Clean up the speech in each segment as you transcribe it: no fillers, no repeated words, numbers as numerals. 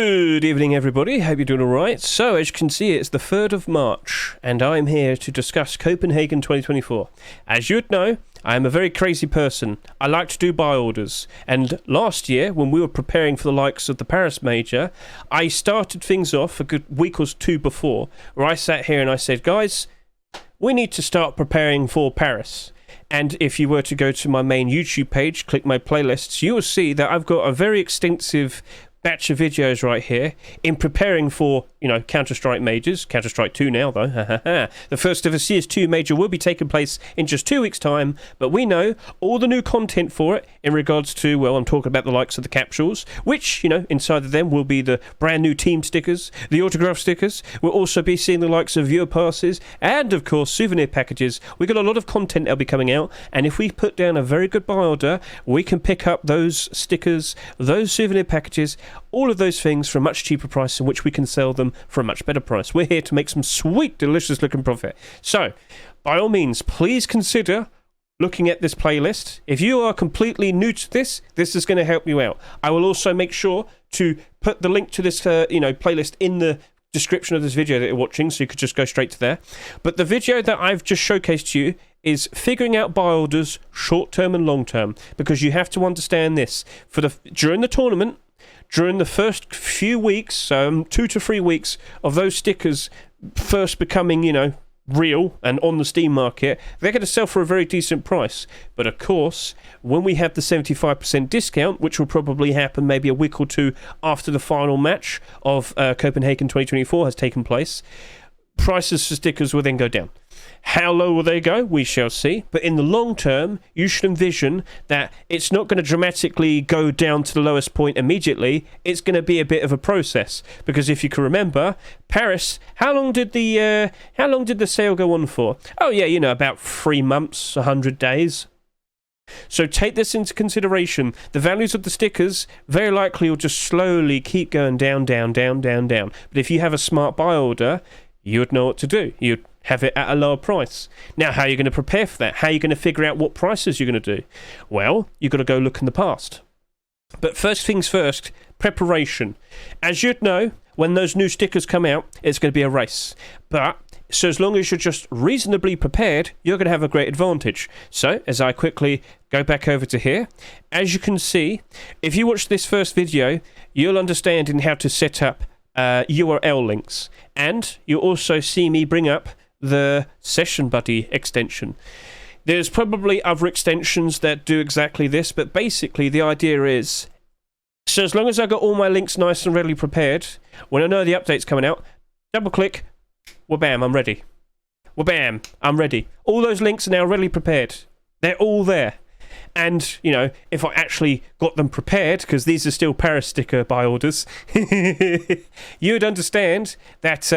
Good evening, everybody. Hope you're doing all right. So, as you can see, it's the 3rd of March, and I'm here to discuss Copenhagen 2024. As you'd know, I am a very crazy person. I like to do buy orders, and last year, when we were preparing for the likes of the Paris Major, I started things off a good week or two before, where I sat here and I said, guys, we need to start preparing for Paris. And if you were to go to my main YouTube page, click my playlists, you will see that I've got a very extensive batch of videos right here in preparing for, Counter-Strike majors. Counter-Strike 2 now, though. The first of a CS2 major will be taking place in just 2 weeks' time, but we know all the new content for it in regards to, well, I'm talking about the likes of the capsules, which, inside of them will be the brand new team stickers, the autograph stickers. We'll also be seeing the likes of viewer passes and, of course, souvenir packages. We've got a lot of content that'll be coming out, and if we put down a very good buy order, we can pick up those stickers, those souvenir packages, all of those things for a much cheaper price in which we can sell them for a much better price. We're here to make some sweet, delicious looking profit. So, by all means, please consider looking at this playlist. If you are completely new to this is going to help you out. I will also make sure to put the link to this playlist in the description of this video that you're watching, so you could just go straight to there. But the video that I've just showcased to you is figuring out buy orders short-term and long-term, because you have to understand this. During the tournament, during the first few weeks, 2 to 3 weeks of those stickers first becoming, real and on the Steam market, they're going to sell for a very decent price. But of course, when we have the 75% discount, which will probably happen maybe a week or two after the final match of Copenhagen 2024 has taken place, prices for stickers will then go down. How low will they go? We shall see. But in the long term, you should envision that it's not going to dramatically go down to the lowest point immediately. It's going to be a bit of a process, because if you can remember, Paris, how long did the sale go on for? Oh yeah, about 3 months, 100 days. So take this into consideration. The values of the stickers very likely will just slowly keep going down, down, down, down, down. But if you have a smart buy order, you would know what to do. You'd have it at a lower price. Now, how are you going to prepare for that? How are you going to figure out what prices you're going to do? Well, you've got to go look in the past. But first things first, preparation. As you'd know, when those new stickers come out, it's going to be a race. But so as long as you're just reasonably prepared, you're going to have a great advantage. So, as I quickly go back over to here, as you can see, if you watch this first video, you'll understand in how to set up URL links. And you'll also see me bring up the Session Buddy extension. There's probably other extensions that do exactly this, but basically the idea is, so as long as I got all my links nice and readily prepared, when I know the update's coming out, double click, wha-bam, I'm ready. Wha-bam, I'm ready. All those links are now readily prepared. They're all there. And, if I actually got them prepared, because these are still Paris sticker buy orders, you'd understand that,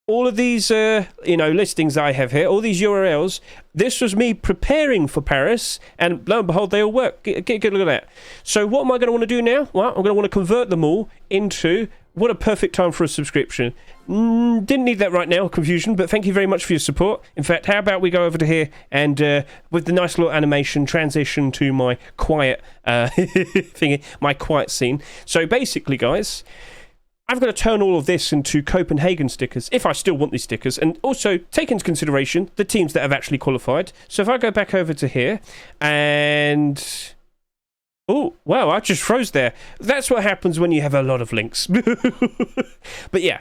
all of these, listings I have here, all these URLs, this was me preparing for Paris, and lo and behold, they all work. Get a good look at that. So what am I going to want to do now? Well, I'm going to want to convert them all into, what a perfect time for a subscription. Didn't need that right now, confusion, but thank you very much for your support. In fact, how about we go over to here and, with the nice little animation, transition to my quiet thingy, my quiet scene. So basically, guys, I've got to turn all of this into Copenhagen stickers, if I still want these stickers, and also take into consideration the teams that have actually qualified. So if I go back over to here, and oh, wow, I just froze there. That's what happens when you have a lot of links. But yeah,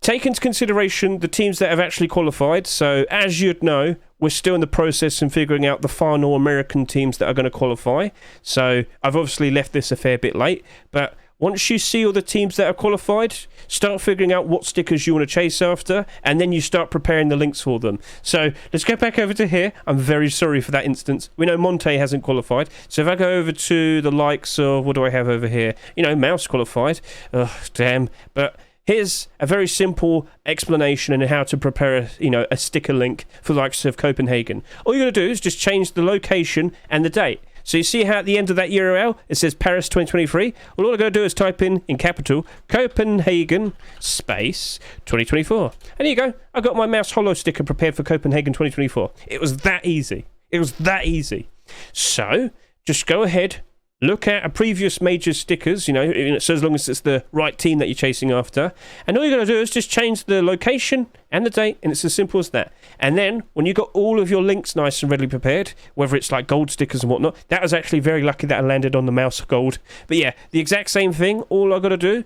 take into consideration the teams that have actually qualified. So as you'd know, we're still in the process of figuring out the final American teams that are going to qualify. So I've obviously left this a fair bit late, but once you see all the teams that are qualified, start figuring out what stickers you want to chase after, and then you start preparing the links for them. So let's go back over to here. I'm very sorry for that instance. We know Monte hasn't qualified. So if I go over to the likes of, what do I have over here? Mouse qualified. Oh, damn. But here's a very simple explanation on how to prepare a sticker link for the likes of Copenhagen. All you're going to do is just change the location and the date. So you see how at the end of that URL it says Paris 2023? Well, all I got to do is type in capital Copenhagen space 2024. And here you go. I got my mouse holo sticker prepared for Copenhagen 2024. It was that easy. It was that easy. So just go ahead, look at a previous major stickers, so as long as it's the right team that you're chasing after. And all you're going to do is just change the location and the date, and it's as simple as that. And then, when you've got all of your links nice and readily prepared, whether it's like gold stickers and whatnot, that was actually very lucky that I landed on the mouse gold. But yeah, the exact same thing, all I've got to do,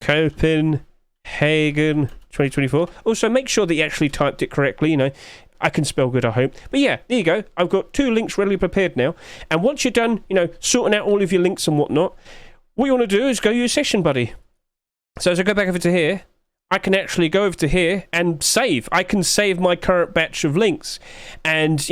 Copenhagen 2024. Also, make sure that you actually typed it correctly, I can spell good, I hope. But yeah, there you go. I've got 2 links readily prepared now. And once you're done, sorting out all of your links and whatnot, what you want to do is go use Session Buddy. So as I go back over to here, I can actually go over to here and save. I can save my current batch of links. And,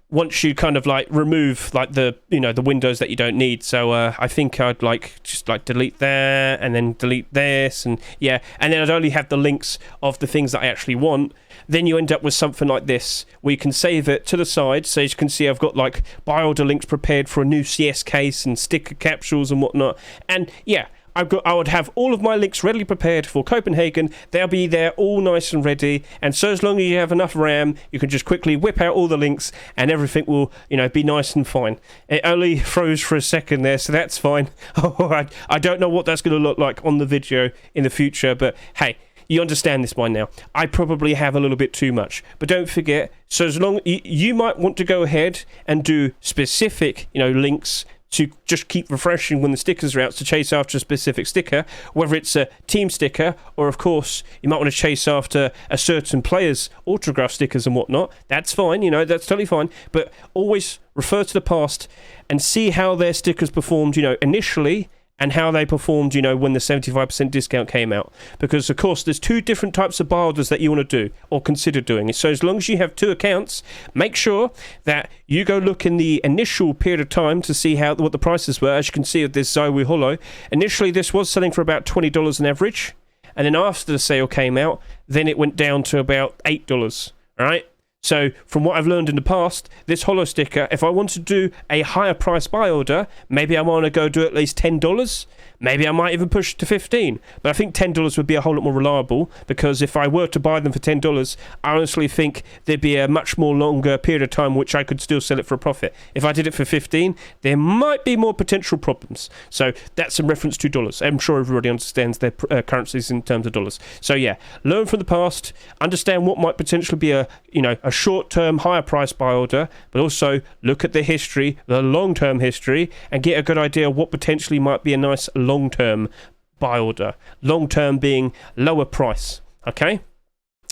once you kind of like remove like the the windows that you don't need, so I think I'd just delete that and then delete this, and yeah, and then I'd only have the links of the things that I actually want. Then you end up with something like this where you can save it to the side. So as you can see, I've got like buy order links prepared for a new CS case and sticker capsules and whatnot. And yeah, I would have all of my links readily prepared for Copenhagen. They'll be there all nice and ready. And so as long as you have enough RAM, you can just quickly whip out all the links and everything will, be nice and fine. It only froze for a second there, so that's fine. I don't know what that's going to look like on the video in the future, but hey, you understand this by now. I probably have a little bit too much. But don't forget, so as long you might want to go ahead and do specific, links to just keep refreshing when the stickers are out to chase after a specific sticker, whether it's a team sticker or, of course, you might want to chase after a certain player's autograph stickers and whatnot. That's fine, that's totally fine. But always refer to the past and see how their stickers performed, initially, and how they performed, when the 75% discount came out. Because, of course, there's 2 different types of buy orders that you want to do or consider doing. So as long as you have 2 accounts, make sure that you go look in the initial period of time to see what the prices were. As you can see with this Zoe Holo, initially this was selling for about $20 on average. And then after the sale came out, then it went down to about $8, all right? So, from what I've learned in the past, this holo sticker, if I want to do a higher price buy order, maybe I want to go do at least $10. Maybe I might even push to $15. But I think $10 would be a whole lot more reliable, because if I were to buy them for $10, I honestly think there'd be a much more longer period of time which I could still sell it for a profit. If I did it for $15, there might be more potential problems. So, that's in reference to dollars. I'm sure everybody understands their currencies in terms of dollars. So, yeah, learn from the past, understand what might potentially be a short-term higher price buy order, but also look at the history, the long-term history, and get a good idea of what potentially might be a nice long-term buy order. Long-term being lower price, okay?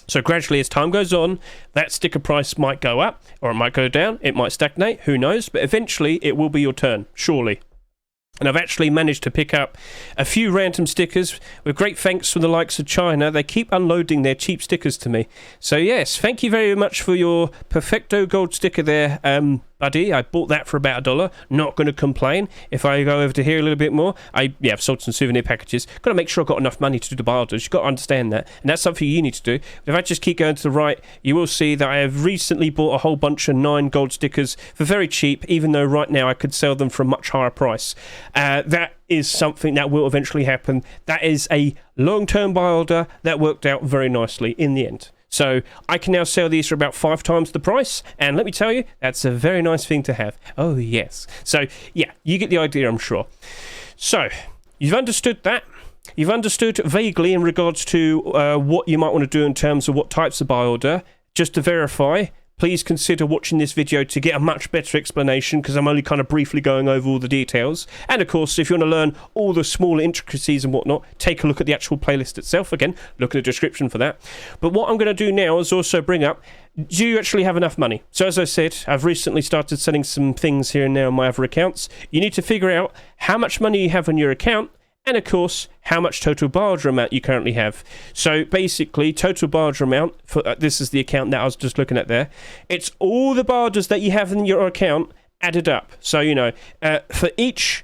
So gradually, as time goes on, that sticker price might go up, or it might go down, it might stagnate, who knows, but eventually it will be your turn, surely. And I've actually managed to pick up a few random stickers with great thanks from the likes of China. They keep unloading their cheap stickers to me. So yes, thank you very much for your Perfecto Gold sticker there, buddy. I bought that for about $1. Not going to complain. If I go over to here a little bit more, I've sold some souvenir packages. Got to make sure I've got enough money to do the buy orders. You've got to understand that. And that's something you need to do. But if I just keep going to the right, you will see that I have recently bought a whole bunch of 9 gold stickers for very cheap, even though right now I could sell them for a much higher price. That is something that will eventually happen. That is a long-term buy order that worked out very nicely in the end. So I can now sell these for about 5 times the price, and let me tell you, that's a very nice thing to have. Oh yes. So yeah, you get the idea, I'm sure. So you've understood that. You've understood vaguely in regards to what you might want to do in terms of what types of buy order. Just to verify, please consider watching this video to get a much better explanation, because I'm only kind of briefly going over all the details. And of course, if you want to learn all the small intricacies and whatnot, take a look at the actual playlist itself. Again, look in the description for that. But what I'm going to do now is also bring up, do you actually have enough money? So as I said, I've recently started selling some things here and there on my other accounts. You need to figure out how much money you have on your account, and of course, how much total buy order amount you currently have. So basically, total buy order amount, for this is the account that I was just looking at there, it's all the buy orders that you have in your account added up. So, for each,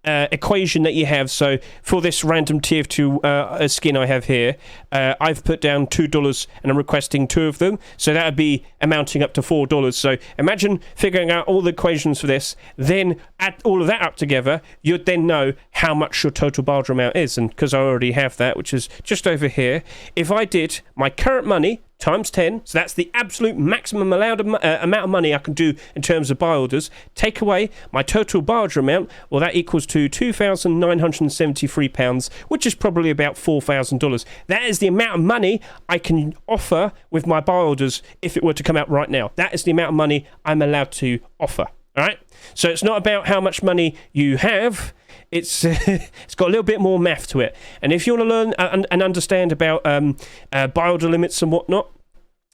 equation that you have, so for this random TF2 skin I have here, I've put down $2 and I'm requesting 2 of them, so that would be amounting up to $4. So imagine figuring out all the equations for this, then add all of that up together, you'd then know how much your total buy order amount is. And because I already have that, which is just over here, if I did my current money times 10, so that's the absolute maximum allowed amount of money I can do in terms of buy orders. Take away my total buy order amount, well, that equals to £2,973, which is probably about $4,000. That is the amount of money I can offer with my buy orders if it were to come out right now. That is the amount of money I'm allowed to offer. All right, so it's not about how much money you have. It's it's got a little bit more math to it. And if you want to learn and understand about buy order limits and whatnot,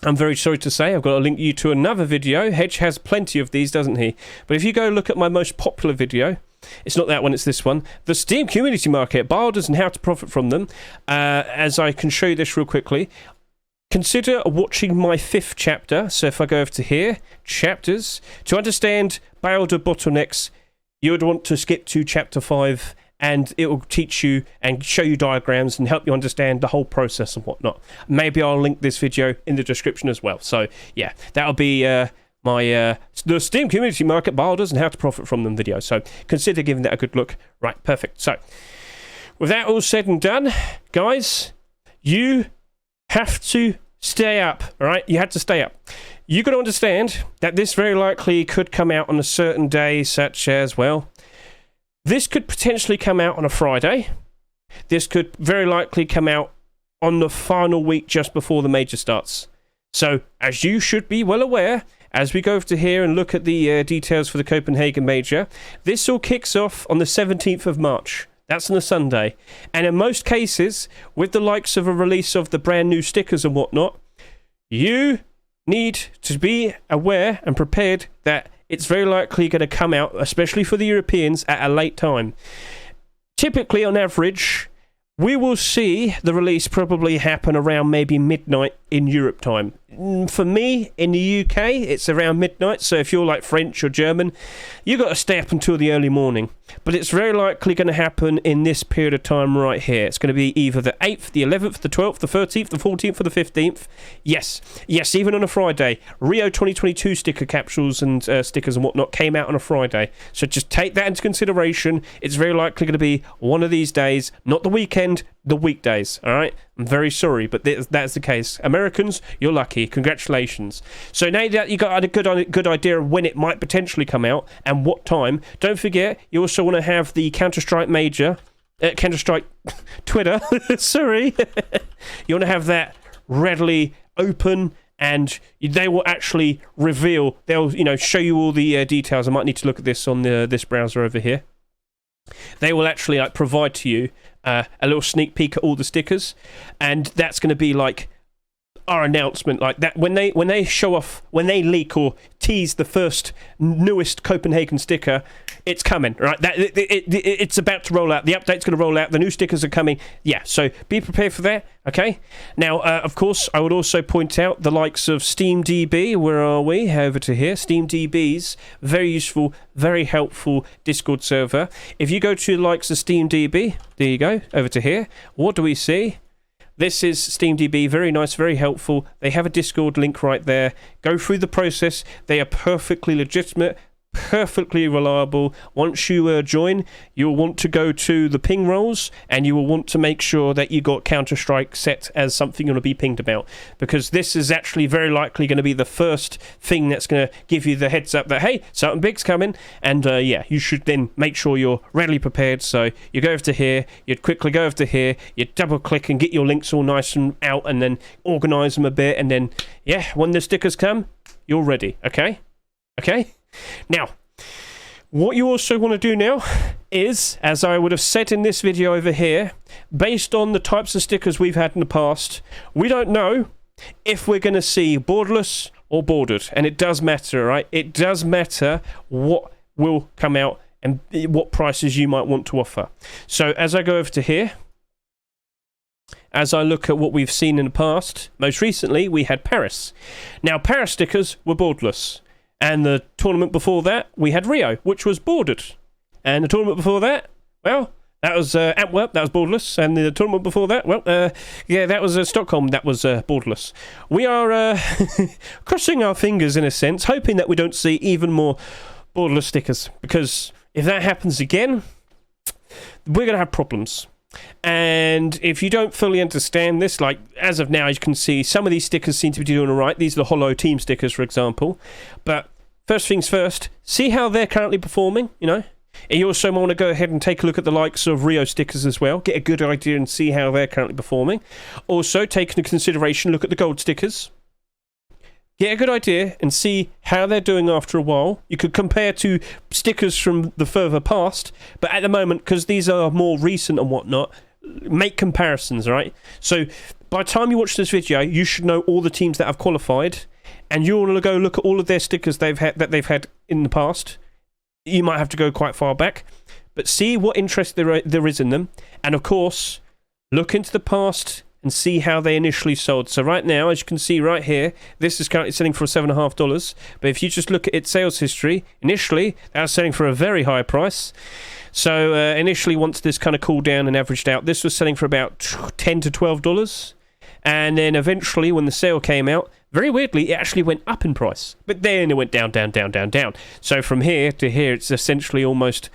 I'm very sorry to say I've got to link you to another video. Hedge has plenty of these, doesn't he? But if you go look at my most popular video, it's not that one, it's this one. The Steam Community Market, buy orders and how to profit from them. As I can show you this real quickly. Consider watching my 5th chapter. So if I go over to here, chapters, to understand buy order bottlenecks, you would want to skip to chapter 5, and it will teach you and show you diagrams and help you understand the whole process and whatnot. Maybe I'll link this video in the description as well. So yeah, that'll be my the Steam Community Market buy orders and how to profit from them video. So consider giving that a good look. Right, perfect. So with that all said and done, guys, you have to stay up, all right? You have to stay up. You got to understand that this very likely could come out on a certain day, such as, well, this could potentially come out on a Friday. This could very likely come out on the final week just before the major starts. So, as you should be well aware, as we go over to here and look at the details for the Copenhagen major, this all kicks off on the 17th of March. That's on a Sunday. And in most cases, with the likes of a release of the brand new stickers and whatnot, you need to be aware and prepared that it's very likely going to come out, especially for the Europeans, at a late time. Typically, on average, we will see the release probably happen around maybe midnight in Europe time. For me, in the UK, it's around midnight, so if you're like French or German, you've got to stay up until the early morning. But it's very likely going to happen in this period of time right here. It's going to be either the 8th, the 11th, the 12th, the 13th, the 14th, or the 15th. Yes, even on a Friday. Rio 2022 sticker capsules and stickers and whatnot came out on a Friday. So just take that into consideration. It's very likely going to be one of these days, not the weekend, the weekdays, all right? I'm very sorry, but that's the case. Americans, you're lucky. Congratulations. So now that you got a good idea of when it might potentially come out and what time, don't forget, you also want to have the Counter-Strike Major, Counter-Strike Twitter, sorry. You want to have that readily open, and they will actually reveal, they'll show you all the details. I might need to look at this on this browser over here. They will actually provide to you a little sneak peek at all the stickers, and that's going to be like our announcement, like that when they show off, when they leak or tease the first newest Copenhagen sticker. It's coming, right? It's about to roll out. The update's going to roll out. The new stickers are coming. Yeah, so be prepared for that, okay? Now, of course, I would also point out the likes of SteamDB. Where are we? Over to here. SteamDB's very useful, very helpful Discord server. If you go to the likes of SteamDB, there you go, over to here. What do we see? This is SteamDB, very nice, very helpful. They have a Discord link right there. Go through the process. They are perfectly legitimate, perfectly reliable. Once you join, you'll want to go to the ping roles, and you will want to make sure that you got Counter-Strike set as something you want to be pinged about, because this is actually very likely going to be the first thing that's going to give you the heads up that, hey, something big's coming. And yeah, you should then make sure you're readily prepared. So you go over to here, you'd quickly go over to here, you double click and get your links all nice and out, and then organize them a bit, and then yeah, when the stickers come, you're ready. Okay Now, what you also want to do now is, as I would have said in this video over here, based on the types of stickers we've had in the past, we don't know if we're going to see borderless or bordered. And it does matter, right? It does matter what will come out and what prices you might want to offer. So as I go over to here, as I look at what we've seen in the past, most recently we had Paris. Now, Paris stickers were borderless. And the tournament before that, we had Rio, which was bordered. And the tournament before that, well, that was Antwerp, that was borderless. And the tournament before that, well, yeah, that was Stockholm, that was borderless. We are crossing our fingers, in a sense, hoping that we don't see even more borderless stickers. Because if that happens again, we're going to have problems. And if you don't fully understand this, like as of now, as you can see, some of these stickers seem to be doing all right. These are the Hollow Team stickers, for example. But first things first, see how they're currently performing, you know. And you also want to go ahead and take a look at the likes of Rio stickers as well. Get a good idea and see how they're currently performing. Also, take into consideration, look at the gold stickers. Get a good idea and see how they're doing after a while. You could compare to stickers from the further past, but at the moment, because these are more recent and whatnot, make comparisons, right? So by the time you watch this video, you should know all the teams that have qualified, and you want to go look at all of their stickers they've had in the past. You might have to go quite far back, but see what interest there is in them, and of course, look into the past and see how they initially sold. So right now, as you can see right here, this is currently selling for $7.50, but if you just look at its sales history, initially, that was selling for a very high price. So initially, once this kind of cooled down and averaged out, this was selling for about $10 to $12. And then eventually, when the sale came out, very weirdly, it actually went up in price. But then it went down, down, down, down, down. So from here to here, it's essentially almost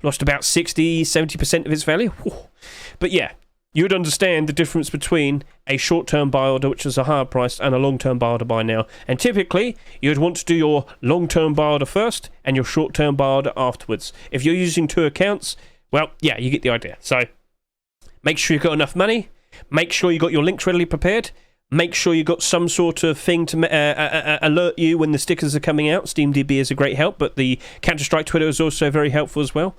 lost about 60, 70% of its value. But yeah, you would understand the difference between a short-term buy order, which is a higher price, and a long-term buy order buy now. And typically, you would want to do your long-term buy order first and your short-term buy order afterwards. If you're using two accounts, well, yeah, you get the idea. So make sure you've got enough money. Make sure you got your links readily prepared. Make sure you got some sort of thing to alert you when the stickers are coming out. SteamDB is a great help, but the Counter-Strike Twitter is also very helpful as well.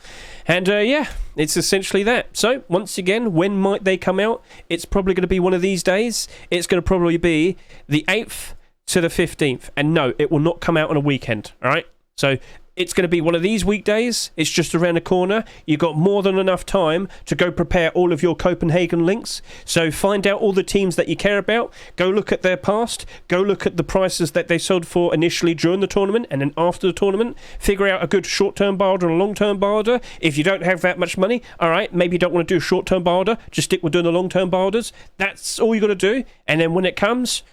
And yeah, it's essentially that. So once again, when might they come out? It's probably going to be one of these days. It's going to probably be the 8th to the 15th. And no, it will not come out on a weekend, all right? So it's going to be one of these weekdays. It's just around the corner. You've got more than enough time to go prepare all of your Copenhagen links. So find out all the teams that you care about. Go look at their past. Go look at the prices that they sold for initially during the tournament and then after the tournament. Figure out a good short-term buy order and a long-term buy order. If you don't have that much money, all right, maybe you don't want to do a short-term buy order. Just stick with doing the long-term buy orders. That's all you got to do. And then when it comes,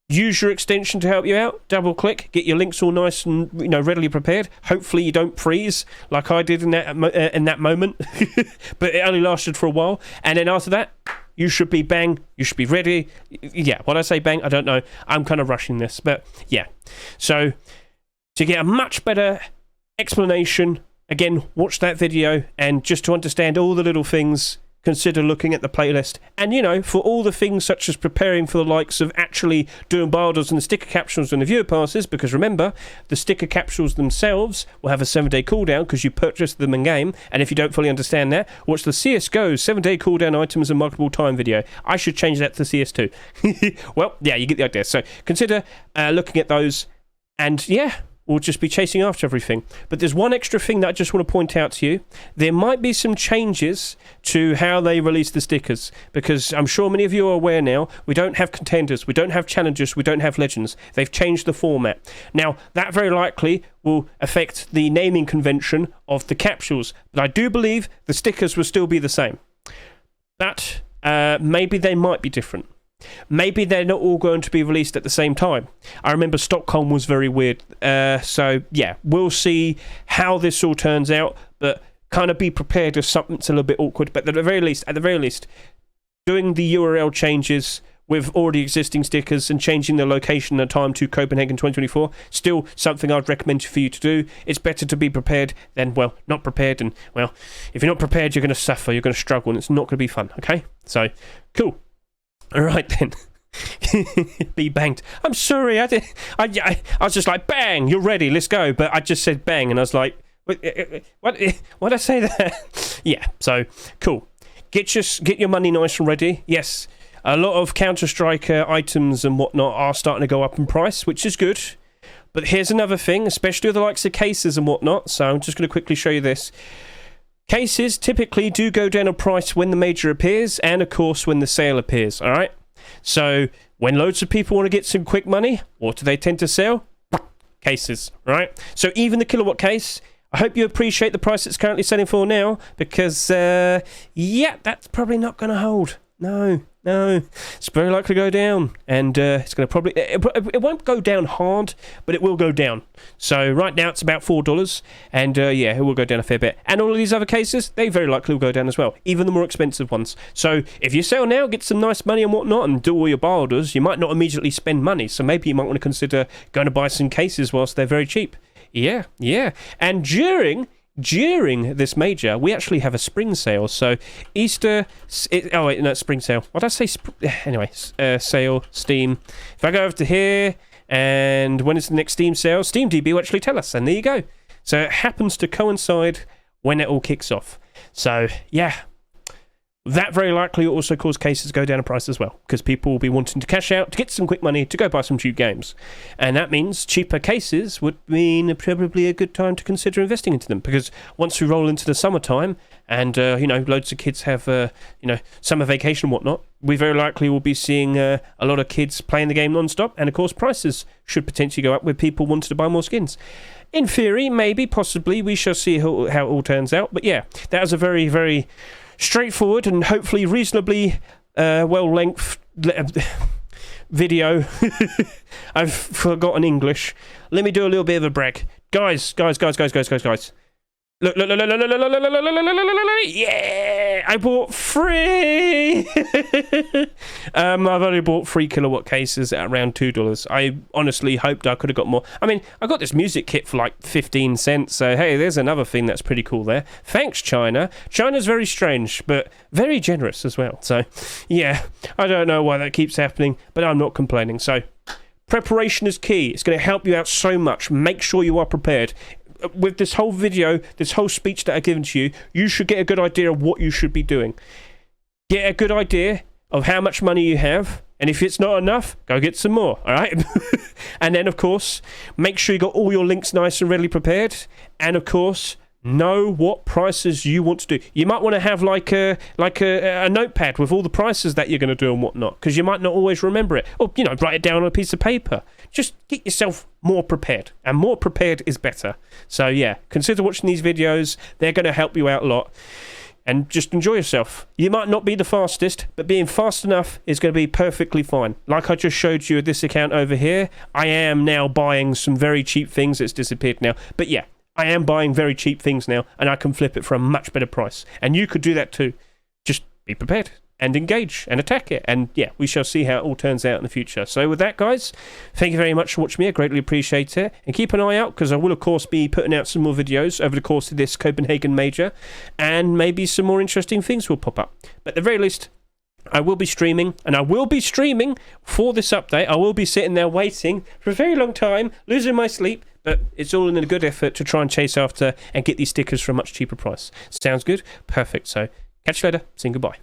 use your extension to help you out. Double click, get your links all nice and readily prepared. Hopefully you don't freeze like I did in that moment, but it only lasted for a while. And then after that, you should be bang. You should be ready. Yeah, when I say bang, I don't know. I'm kind of rushing this, but yeah. So to get a much better explanation, again, watch that video, and just to understand all the little things, consider looking at the playlist. And for all the things such as preparing for the likes of actually doing buy orders and the sticker capsules and the viewer passes, because remember, the sticker capsules themselves will have a 7-day cooldown because you purchased them in game. And if you don't fully understand that, watch the CSGO 7-day cooldown items and marketable time video. I should change that to CS2. Well, yeah, you get the idea. So consider looking at those, and yeah, we'll just be chasing after everything. But there's one extra thing that I just want to point out to you. There might be some changes to how they release the stickers, because I'm sure many of you are aware now, we don't have contenders, we don't have challengers, we don't have legends. They've changed the format. Now, that very likely will affect the naming convention of the capsules, but I do believe the stickers will still be the same. But maybe they might be different. Maybe they're not all going to be released at the same time. I remember Stockholm was very weird. So yeah, we'll see how this all turns out, but kind of be prepared if something's a little bit awkward. But at the very least, doing the URL changes with already existing stickers and changing the location and time to Copenhagen 2024, still something I'd recommend for you to do. It's better to be prepared than, well, not prepared. And, well, if you're not prepared, you're going to suffer, you're going to struggle, and it's not going to be fun, okay? So, cool. All right then. Be banged. I'm sorry. I was just like, bang, you're ready, let's go. But I just said bang, and I was like, what did I say there? Yeah, so cool. Get your money nice and ready. Yes, a lot of Counter-Strike items and whatnot are starting to go up in price, which is good. But here's another thing, especially with the likes of cases and whatnot. So I'm just going to quickly show you this. Cases typically do go down in price when the major appears, and of course when the sale appears, alright? So when loads of people want to get some quick money, what do they tend to sell? Cases, right? So even the kilowatt case, I hope you appreciate the price it's currently selling for now, because yeah, that's probably not going to hold. No, No, it's very likely to go down, and it's going to probably... It won't go down hard, but it will go down. So right now it's about $4, and yeah, it will go down a fair bit. And all of these other cases, they very likely will go down as well, even the more expensive ones. So if you sell now, get some nice money and whatnot, and do all your buy orders, you might not immediately spend money, so maybe you might want to consider going to buy some cases whilst they're very cheap. Yeah. And during this major, we actually have a spring sale. So Easter... spring sale. What did I say? Anyway, sale, Steam. If I go over to here, and when is the next Steam sale? SteamDB will actually tell us, and there you go. So it happens to coincide when it all kicks off. So, yeah. That very likely will also cause cases to go down in price as well, because people will be wanting to cash out to get some quick money to go buy some cheap games. And that means cheaper cases would mean probably a good time to consider investing into them, because once we roll into the summertime and, loads of kids have, summer vacation and whatnot, we very likely will be seeing a lot of kids playing the game non-stop, and of course prices should potentially go up with people wanting to buy more skins. In theory, maybe, possibly, we shall see how it all turns out. But yeah, that was a very, very... straightforward and hopefully reasonably well-length video. I've forgotten English. Let me do a little bit of a brag. Guys. Look. Yeah! I bought 3! I've only bought 3 kilowatt cases at around $2. I honestly hoped I could have got more. I mean, I got this music kit for like 15 cents, so hey, there's another thing that's pretty cool there. Thanks, China. China's very strange, but very generous as well. So, yeah, I don't know why that keeps happening, but I'm not complaining. So, preparation is key. It's going to help you out so much. Make sure you are prepared. With this whole video, this whole speech that I've given to you, you should get a good idea of what you should be doing. Get a good idea of how much money you have, and if it's not enough, go get some more, alright? And then, of course, make sure you got all your links nice and readily prepared, and of course, know what prices you want to do. You might want to have like a notepad with all the prices that you're going to do and whatnot, because you might not always remember it. Or, write it down on a piece of paper. Just get yourself more prepared, and more prepared is better. So yeah, consider watching these videos. They're going to help you out a lot. And just enjoy yourself. You might not be the fastest, but being fast enough is going to be perfectly fine. Like I just showed you with this account over here, I am now buying some very cheap things. It's disappeared now. But yeah, I am buying very cheap things now, and I can flip it for a much better price. And you could do that too. Just be prepared and engage and attack it. And yeah, we shall see how it all turns out in the future. So with that, guys, thank you very much for watching me. I greatly appreciate it. And keep an eye out, because I will, of course, be putting out some more videos over the course of this Copenhagen Major. And maybe some more interesting things will pop up. But at the very least, I will be streaming, and I will be streaming for this update. I will be sitting there waiting for a very long time, losing my sleep, but it's all in a good effort to try and chase after and get these stickers for a much cheaper price. Sounds good? Perfect. So, catch you later. Saying goodbye.